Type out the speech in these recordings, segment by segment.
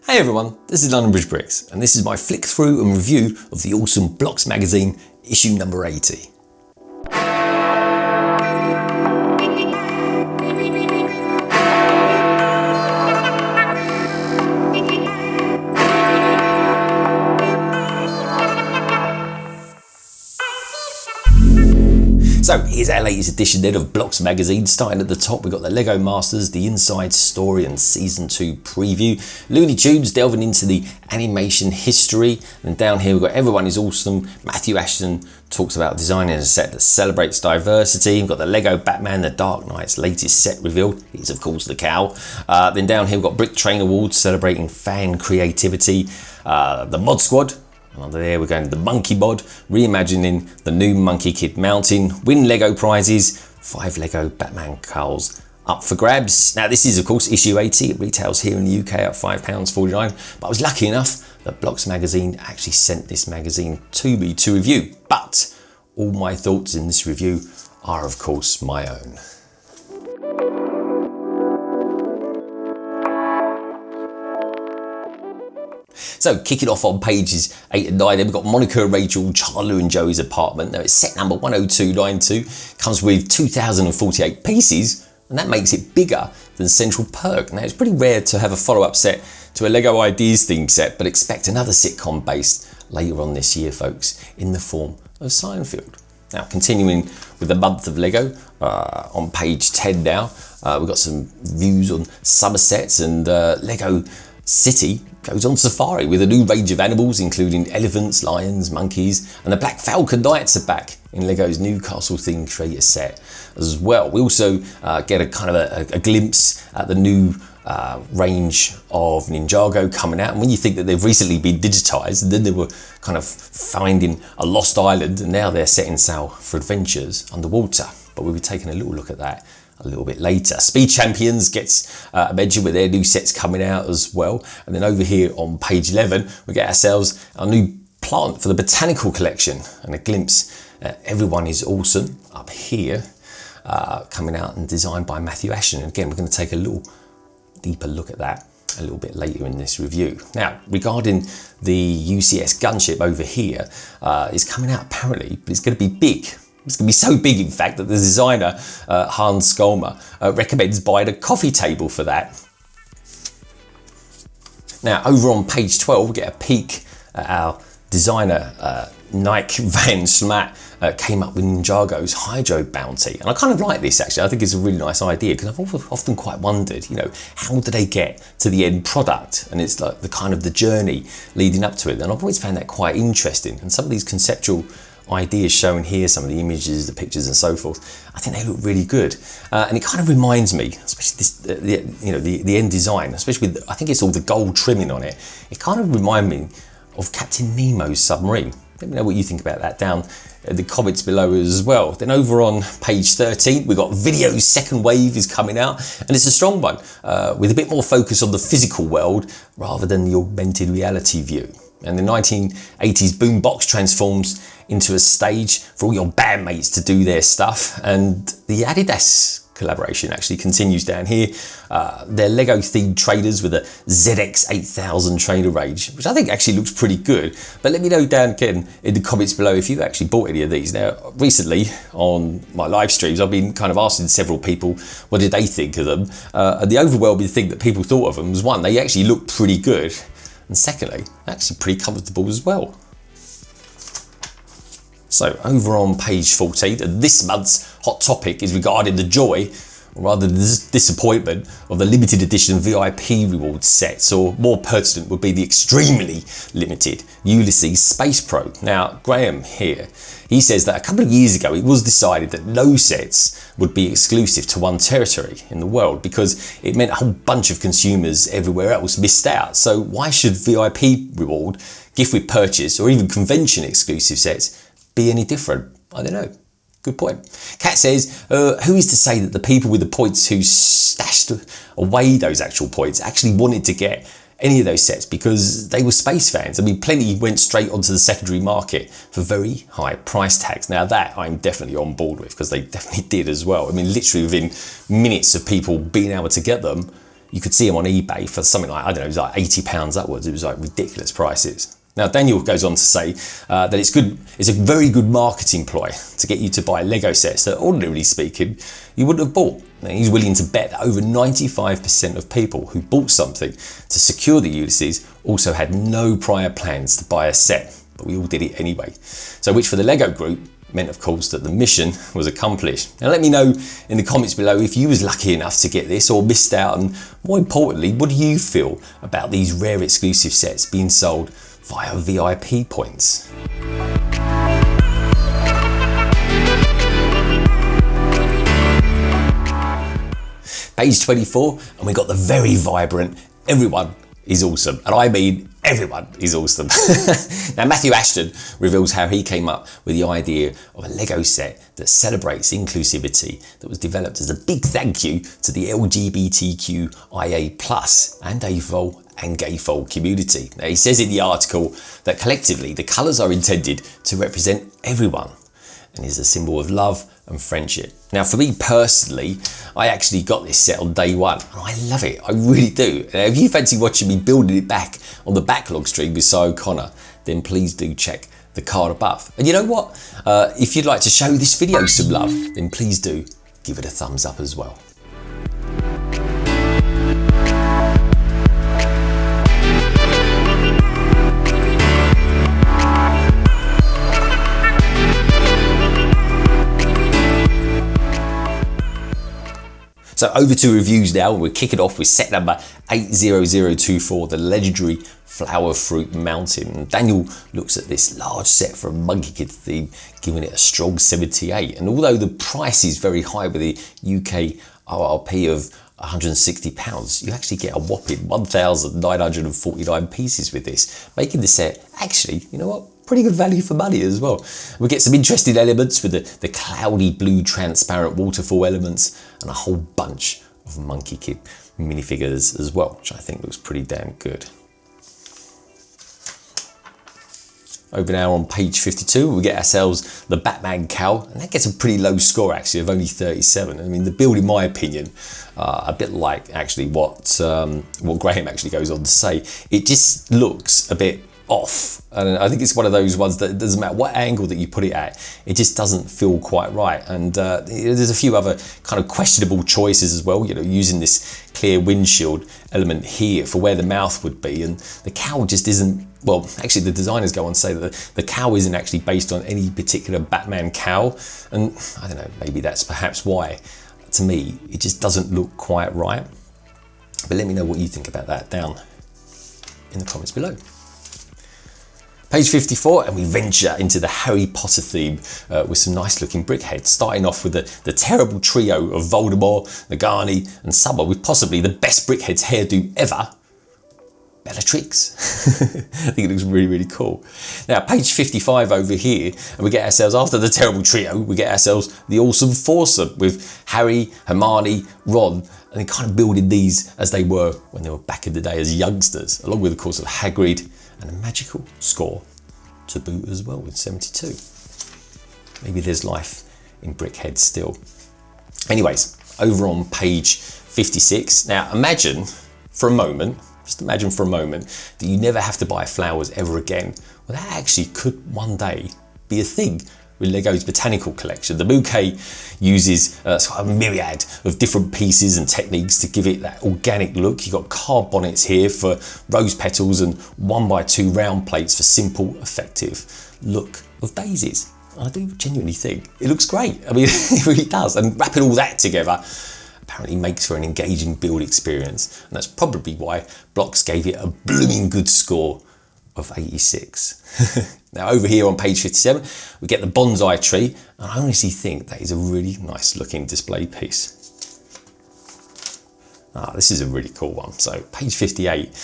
Hey everyone, this is London Bridge Bricks, and this is my flick through and review of the awesome Blocks magazine, issue number 80. So here's our latest edition then of Blocks magazine. Starting at the top, we've got the LEGO Masters, the Inside Story and Season 2 preview. Looney Tunes delving into the animation history. And down here we've got Everyone is Awesome. Matthew Ashton talks about designing a set that celebrates diversity. We've got the LEGO Batman, the Dark Knight's latest set revealed. It's of course the cow. Then down here we've got Brick Train Awards celebrating fan creativity. The Mod Squad. And under there we're going to the Monkey Mod, reimagining the new Monkey Kid mountain, win LEGO prizes, 5 LEGO Batman cowls up for grabs. Now this is of course issue 80, it retails here in the UK at £5.49, but I was lucky enough that Blocks magazine actually sent this magazine to me to review. But all my thoughts in this review are of course my own. So kicking off on pages 8 and 9, then we've got Monica, Rachel, Charlu and Joey's apartment. Now it's set number 10292, comes with 2048 pieces, and that makes it bigger than Central Perk. Now it's pretty rare to have a follow-up set to a LEGO Ideas themed set, but expect another sitcom based later on this year, folks, in the form of Seinfeld. Now continuing with the month of LEGO, on page 10 now, we've got some views on Somerset, and LEGO City goes on safari with a new range of animals including elephants, lions, monkeys, and the Black Falcon Knights are back in LEGO's Newcastle themed creator set as well. We also get a kind of a glimpse at the new range of Ninjago coming out, and when you think that they've recently been digitized and then they were kind of finding a lost island and now they're setting sail for adventures underwater, but we'll be taking a little look at that a little bit later. Speed Champions gets a mention with their new sets coming out as well. And then over here on page 11, we get ourselves a new plant for the botanical collection and a glimpse at Everyone is Awesome up here, coming out and designed by Matthew Ashton. And again, we're going to take a little deeper look at that a little bit later in this review. Now, regarding the UCS gunship over here, is coming out apparently, but it's going to be big. It's going to be so big, in fact, that the designer, Hans Skolmer, recommends buying a coffee table for that. Now, over on page 12, we get a peek at our designer, Nike Van Smat, came up with Ninjago's Hydro Bounty. And I kind of like this, actually. I think it's a really nice idea, because I've often quite wondered, you know, how do they get to the end product? And it's like the kind of the journey leading up to it. And I've always found that quite interesting. And some of these conceptual ideas shown here, some of the images, the pictures and so forth, I think they look really good. And it kind of reminds me, especially this, the end design, especially with, I think it's all the gold trimming on it, it kind of reminds me of Captain Nemo's submarine. Let me know what you think about that down in the comments below as well. Then over on page 13, we've got Video's second wave is coming out, and it's a strong one, with a bit more focus on the physical world rather than the augmented reality view. And the 1980s boombox transforms into a stage for all your bandmates to do their stuff. And the Adidas collaboration actually continues down here. They're LEGO themed traders with a ZX 8000 trainer range, which I think actually looks pretty good. But let me know down again in the comments below if you've actually bought any of these. Now, recently on my live streams, I've been kind of asking several people what did they think of them. And the overwhelming thing that people thought of them was, one, they actually look pretty good. And secondly, actually pretty comfortable as well. So over on page 14, and this month's hot topic is regarding the joy, or rather the disappointment, of the limited edition VIP reward sets, or more pertinent would be the extremely limited Ulysses Space Probe. Now, Graham here, he says that a couple of years ago it was decided that no sets would be exclusive to one territory in the world because it meant a whole bunch of consumers everywhere else missed out. So why should VIP reward, gift with purchase, or even convention exclusive sets be any different? I don't know. Good point. Kat says, who is to say that the people with the points who stashed away those actual points actually wanted to get any of those sets because they were space fans? I mean, plenty went straight onto the secondary market for very high price tags. Now that I'm definitely on board with, because they definitely did as well. I mean, literally within minutes of people being able to get them, you could see them on eBay for something like, I don't know, it was like £80 upwards. It was like ridiculous prices. Now, Daniel goes on to say that it's a very good marketing ploy to get you to buy Lego sets that, ordinarily speaking, you wouldn't have bought. Now, he's willing to bet that over 95% of people who bought something to secure the Ulysses also had no prior plans to buy a set, but we all did it anyway. So, which for the Lego group meant, of course, that the mission was accomplished. Now, let me know in the comments below if you was lucky enough to get this or missed out, and more importantly, what do you feel about these rare exclusive sets being sold via VIP points? Page 24, and we got the very vibrant "Everyone is awesome," and I mean everyone is awesome. Now, Matthew Ashton reveals how he came up with the idea of a Lego set that celebrates inclusivity, that was developed as a big thank you to the LGBTQIA+ and AFOL and GayFol community. Now, he says in the article that collectively the colours are intended to represent everyone and is a symbol of love and friendship. Now, for me personally, I actually got this set on day one and I love it, I really do. Now, if you fancy watching me building it back on the backlog stream with Si O'Connor, then please do check the card above. And you know what? If you'd like to show this video some love, then please do give it a thumbs up as well. So over to reviews now. We're kicking off with set number 80024, the legendary Flower Fruit Mountain. Daniel looks at this large set for a Monkey Kid theme, giving it a strong 78. And although the price is very high with the UK RRP of £160, you actually get a whopping 1,949 pieces with this, making the set actually, you know what, pretty good value for money as well. We get some interesting elements with the cloudy blue transparent waterfall elements and a whole bunch of Monkey Kid minifigures as well, which I think looks pretty damn good. Over now on page 52, we get ourselves the Batman cowl, and that gets a pretty low score actually of only 37. I mean, the build, in my opinion, a bit like actually what Graham actually goes on to say, it just looks a bit off, and I think it's one of those ones that it doesn't matter what angle that you put it at, it just doesn't feel quite right. And there's a few other kind of questionable choices as well, you know, using this clear windshield element here for where the mouth would be, and the cowl just isn't, well, actually the designers go on to say that the cowl isn't actually based on any particular Batman cowl, and I don't know, maybe that's perhaps why, to me, it just doesn't look quite right. But let me know what you think about that down in the comments below. Page 54, and we venture into the Harry Potter theme with some nice looking BRICKHEADZ, starting off with the terrible trio of Voldemort, Nagini and Summer, with possibly the best BRICKHEADZ hairdo ever, Bellatrix. I think it looks really, really cool. Now, page 55 over here, and we get ourselves, after the terrible trio, we get ourselves the awesome foursome with Harry, Hermione, Ron, and they're kind of building these as they were when they were back in the day as youngsters, along with, of course, of Hagrid, and a magical score to boot as well with 72. Maybe there's life in BRICKHEADZ still. Anyways, over on page 56. Now imagine for a moment, just imagine for a moment that you never have to buy flowers ever again. Well, that actually could one day be a thing with LEGO's botanical collection. The bouquet uses a myriad of different pieces and techniques to give it that organic look. You've got card bonnets here for rose petals and 1x2 round plates for simple, effective look of daisies. I do genuinely think it looks great. I mean, it really does. And wrapping all that together apparently makes for an engaging build experience. And that's probably why Blocks gave it a blooming good score of 86. Now over here on page 57, we get the bonsai tree, and I honestly think that is a really nice looking display piece. This is a really cool one. So page 58,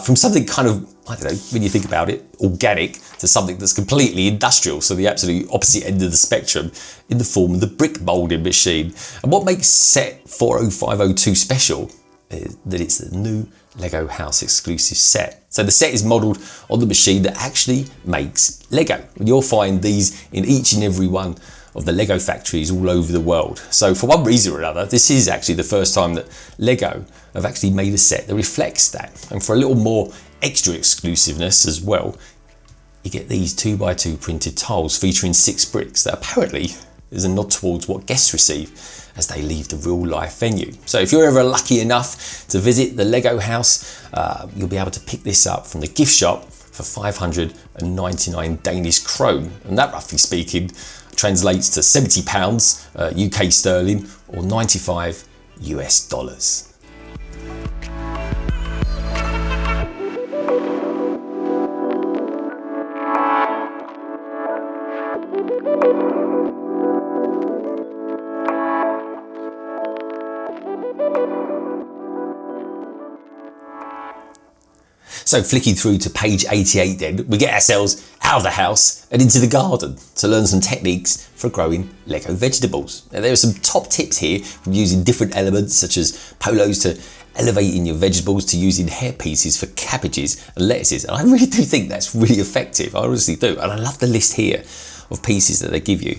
from something kind of, I don't know, when you think about it, organic, to something that's completely industrial, so the absolute opposite end of the spectrum, in the form of the brick molding machine. And what makes set 40502 special is that it's the new LEGO House exclusive set. So the set is modelled on the machine that actually makes LEGO. And you'll find these in each and every one of the Lego factories all over the world. So for one reason or another, this is actually the first time that Lego have actually made a set that reflects that. And for a little more extra exclusiveness as well, you get these 2x2 printed tiles featuring 6 bricks that apparently is a nod towards what guests receive as they leave the real life venue. So if you're ever lucky enough to visit the Lego house, you'll be able to pick this up from the gift shop for 599 Danish krone. And that, roughly speaking, translates to £70 UK sterling or 95 US dollars. So flicking through to page 88 then, we get ourselves out of the house and into the garden to learn some techniques for growing Lego vegetables. Now, there are some top tips here from using different elements such as polos to elevating your vegetables to using hair pieces for cabbages and lettuces. And I really do think that's really effective, I honestly do. And I love the list here of pieces that they give you,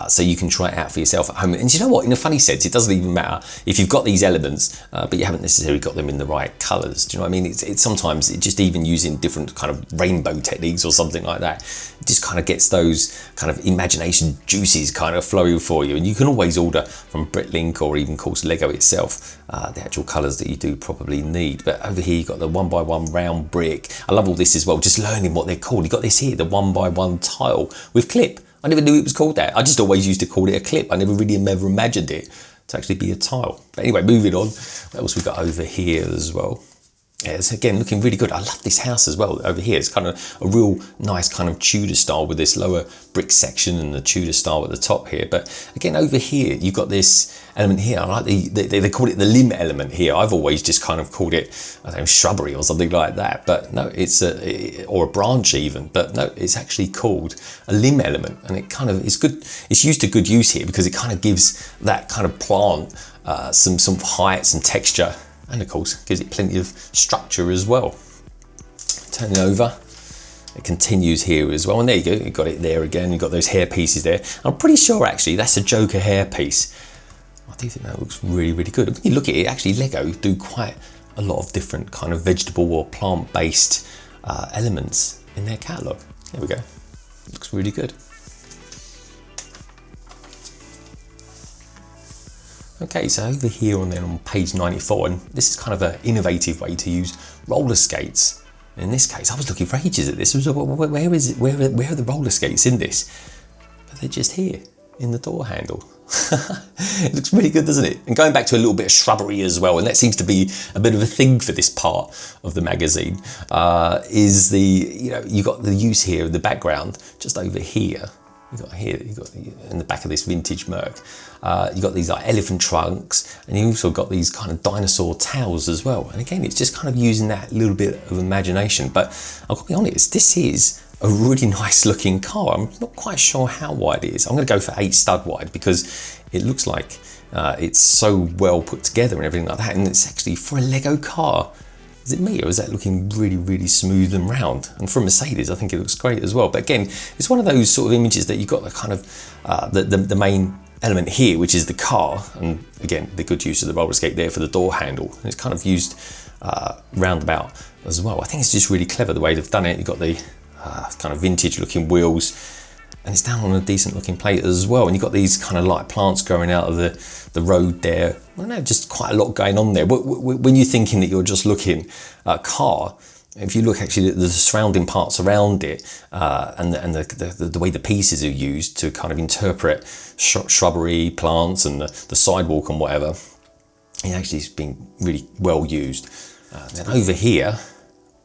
so you can try it out for yourself at home. And you know what, in a funny sense, it doesn't even matter if you've got these elements but you haven't necessarily got them in the right colors. Do you know what I mean? It's sometimes just even using different kind of rainbow techniques or something like that, it just kind of gets those kind of imagination juices kind of flowing for you. And you can always order from Bricklink or even, of course, Lego itself the actual colors that you do probably need. But over here you've got the 1x1 round brick. I love all this as well, just learning what they're called. You've got this here, the 1x1 tile with clip. I never knew it was called that. I just always used to call it a clip. I never really ever imagined it to actually be a tile. But anyway, moving on. What else we got over here as well? Yeah, it's again looking really good. I love this house as well over here. It's kind of a real nice kind of Tudor style with this lower brick section and the Tudor style at the top here. But again, over here, you've got this element here. I like they call it the limb element here. I've always just kind of called it, I don't know, shrubbery or something like that. But no, it's or a branch even. But no, it's actually called a limb element. And it kind of is good. It's used to good use here because it kind of gives that kind of plant some height, some texture. And of course, gives it plenty of structure as well. Turning over, it continues here as well. And there you go, you've got it there again. You've got those hair pieces there. I'm pretty sure actually that's a Joker hair piece. I do think that looks really, really good. When you look at it, actually Lego do quite a lot of different kind of vegetable or plant-based elements in their catalogue. There we go, looks really good. Okay, so over here on page 94, and this is kind of an innovative way to use roller skates. In this case, I was looking for ages at this. Where is it? Where are the roller skates in this? But they're just here in the door handle. It looks really good, doesn't it? And going back to a little bit of shrubbery as well, and that seems to be a bit of a thing for this part of the magazine, is you got the use here of the background just over here. You got in the back of this vintage Merc, you got these like elephant trunks, and you also got these kind of dinosaur towels as well. And again, it's just kind of using that little bit of imagination. But I'll be honest, this is a really nice looking car. I'm not quite sure how wide it is. I'm going to go for 8 stud wide because it looks like it's so well put together and everything like that. And it's actually for a Lego car. Is it me, or is that looking really, really smooth and round? And for a Mercedes, I think it looks great as well. But again, it's one of those sort of images that you've got the kind of the main element here, which is the car, and again, the good use of the roller skate there for the door handle. And it's kind of used roundabout as well. I think it's just really clever the way they've done it. You've got the kind of vintage looking wheels, and it's down on a decent looking plate as well. And you've got these kind of light plants growing out of the road there. I don't know, just quite a lot going on there. When you're thinking that you're just looking at a car, if you look actually at the surrounding parts around it and the way the pieces are used to kind of interpret shrubbery, plants and the sidewalk and whatever, it actually has been really well used. Then over here,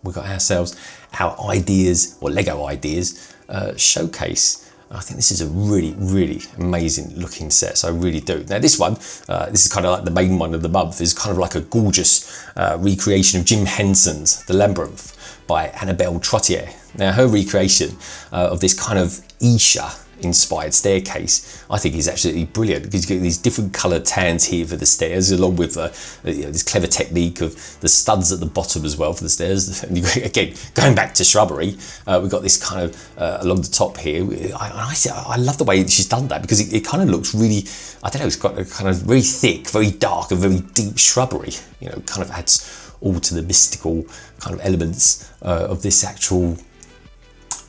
we've got ourselves our ideas, or Lego ideas, showcase. I think this is a really, really amazing looking set, so I really do. Now this one, this is kind of like the main one of the month, is kind of like a gorgeous recreation of Jim Henson's The Labyrinth by Annabelle Trottier. Now her recreation of this kind of Isha inspired staircase, I think is absolutely brilliant, because you get these different coloured tans here for the stairs, along with this clever technique of the studs at the bottom as well for the stairs. And again, going back to shrubbery, we've got this kind of along the top here. I love the way she's done that, because it kind of looks really, I don't know, it's got a kind of very thick, very dark and very deep shrubbery, you know, kind of adds all to the mystical kind of elements of this actual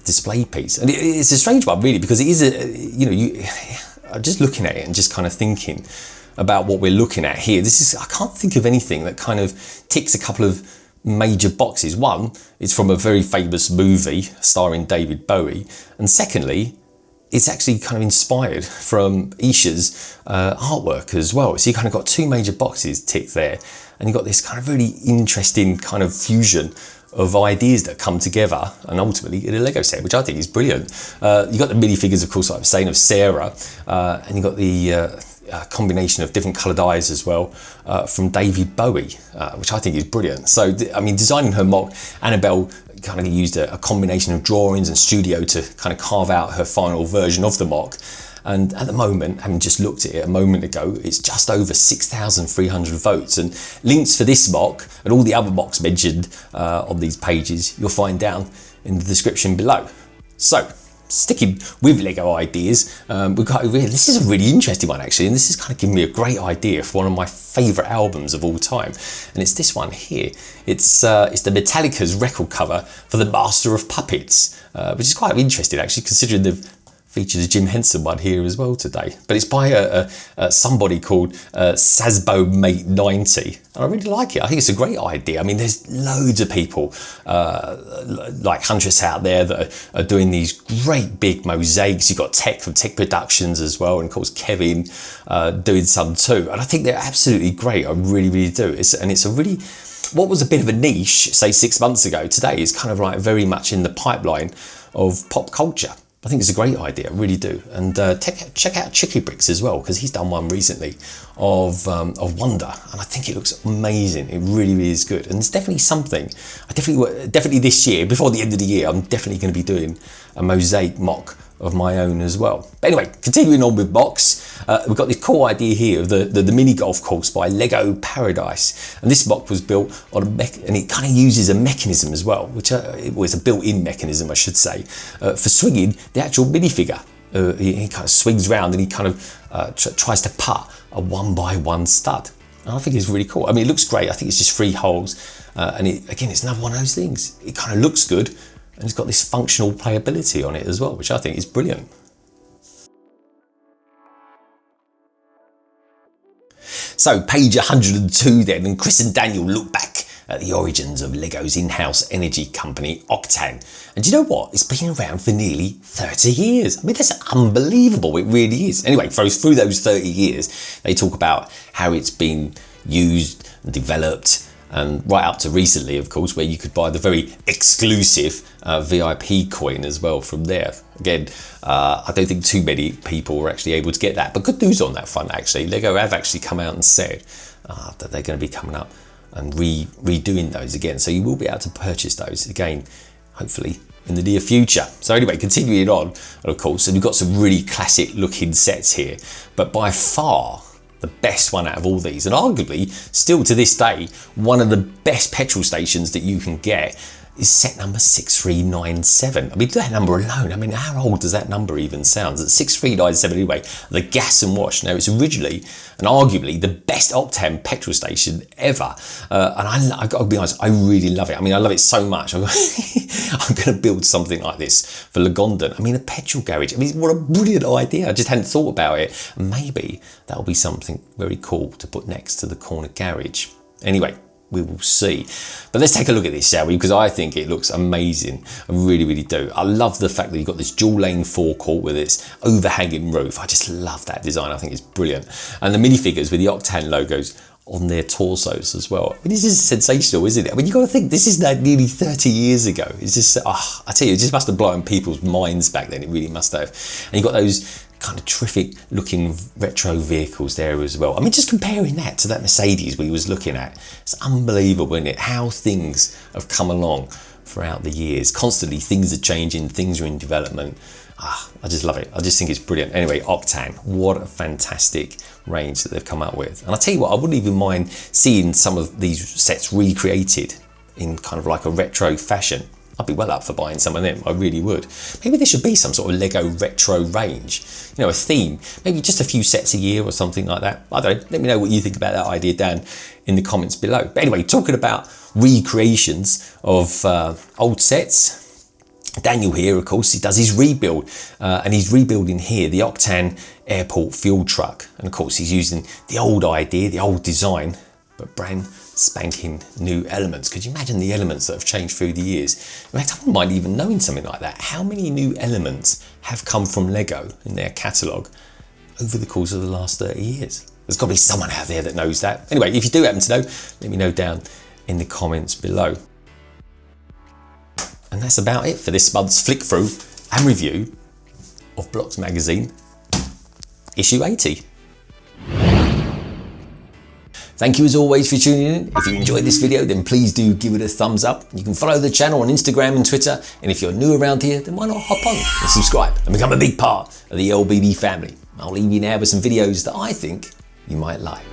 display piece. And it's a strange one really, because it is I'm just looking at it and just kind of thinking about what we're looking at here. I can't think of anything that kind of ticks a couple of major boxes. One, it's from a very famous movie starring David Bowie, and secondly, it's actually kind of inspired from Isha's artwork as well. So you kind of got two major boxes ticked there, and you've got this kind of really interesting kind of fusion of ideas that come together and ultimately in a Lego set, which I think is brilliant. You've got the minifigures, of course, like I'm saying, of Sarah, and you've got the combination of different coloured eyes as well from David Bowie, which I think is brilliant. So, I mean, designing her mock, Annabelle kind of used a combination of drawings and studio to kind of carve out her final version of the mock. And at the moment, having just looked at it a moment ago, it's just over 6,300 votes. And links for this mock and all the other mocks mentioned on these pages, you'll find down in the description below. So, sticking with Lego ideas, this is a really interesting one actually, and this is kind of giving me a great idea for one of my favourite albums of all time, and it's this one here. It's the Metallica's record cover for the Master of Puppets, which is quite interesting actually, considering they've featured a Jim Henson one here as well today. But it's by somebody called Sasbo Mate 90. And I really like it. I think it's a great idea. I mean, there's loads of people like Huntress out there that are doing these great big mosaics. You've got Tech from Tech Productions as well, and of course Kevin doing some too. And I think they're absolutely great. I really, really do. It's a really, what was a bit of a niche, say 6 months ago, today is kind of like very much in the pipeline of pop culture. I think it's a great idea, I really do. And check out Chicky Bricks as well, because he's done one recently of Wonder, and I think it looks amazing. It really, really is good, and it's definitely something. I definitely this year, before the end of the year, I'm definitely going to be doing a mosaic mock of my own as well. But anyway, continuing on with mocks, we've got this cool idea here of the mini golf course by Lego Paradise, and this mock was built on and it kind of uses a mechanism as well, which it was a built-in mechanism, I should say, for swinging the actual minifigure. He kind of swings around and he kind of tries to putt a 1x1 stud. And I think it's really cool. I mean, it looks great. I think it's just 3 holes, and again, it's another one of those things. It kind of looks good, and it's got this functional playability on it as well, which I think is brilliant. So page 102 then, and Chris and Daniel look back at the origins of Lego's in-house energy company, Octane. And do you know what? It's been around for nearly 30 years. I mean, that's unbelievable, it really is. Anyway, through those 30 years, they talk about how it's been used and developed, and right up to recently, of course, where you could buy the very exclusive VIP coin as well from there. Again, I don't think too many people were actually able to get that, but good news on that front actually. Lego have actually come out and said that they're going to be coming up and redoing those again, so you will be able to purchase those again, hopefully in the near future. So anyway, continuing on, and of course, and we've got some really classic looking sets here, but by far the best one out of all these, and arguably still to this day one of the best petrol stations that you can get, is set number 6397. I mean, that number alone, I mean, how old does that number even sound? It's 6397 anyway, the Gas and Wash. Now, it's originally and arguably the best octane petrol station ever. And I've got to be honest, I really love it. I mean, I love it so much. I'm going to build something like this for Lagondon. I mean, a petrol garage. I mean, what a brilliant idea. I just hadn't thought about it. Maybe that'll be something very cool to put next to the corner garage. Anyway, we will see. But let's take a look at this, shall we? Because I think it looks amazing. I really, really do. I love the fact that you've got this dual lane forecourt with its overhanging roof. I just love that design. I think it's brilliant. And the minifigures with the Octane logos on their torsos as well. I mean, this is sensational, isn't it? I mean, you've got to think, this is like nearly 30 years ago. It's just, I tell you, it just must have blown people's minds back then. It really must have. And you've got those kind of terrific looking retro vehicles there as well. I mean, just comparing that to that Mercedes we was looking at, it's unbelievable, isn't it? How things have come along throughout the years. Constantly things are changing, things are in development. I just love it. I just think it's brilliant. Anyway, Octan, what a fantastic range that they've come up with. And I'll tell you what, I wouldn't even mind seeing some of these sets recreated in kind of like a retro fashion. I'd be well up for buying some of them, I really would. Maybe there should be some sort of Lego retro range, you know, a theme, maybe just a few sets a year or something like that. I don't know, let me know what you think about that idea down in the comments below. But anyway, talking about recreations of old sets, Daniel here, of course, he does his rebuild, and he's rebuilding here the Octan airport fuel truck. And of course, he's using the old idea, the old design, but brand spanking new elements. Could you imagine the elements that have changed through the years? In fact, I wouldn't mind even knowing something like that. How many new elements have come from Lego in their catalogue over the course of the last 30 years? There's got to be someone out there that knows that. Anyway, if you do happen to know, let me know down in the comments below. And that's about it for this month's flick through and review of Blocks magazine, issue 80. Thank you as always for tuning in. If you enjoyed this video, then please do give it a thumbs up. You can follow the channel on Instagram and Twitter. And if you're new around here, then why not hop on and subscribe and become a big part of the LBB family. I'll leave you now with some videos that I think you might like.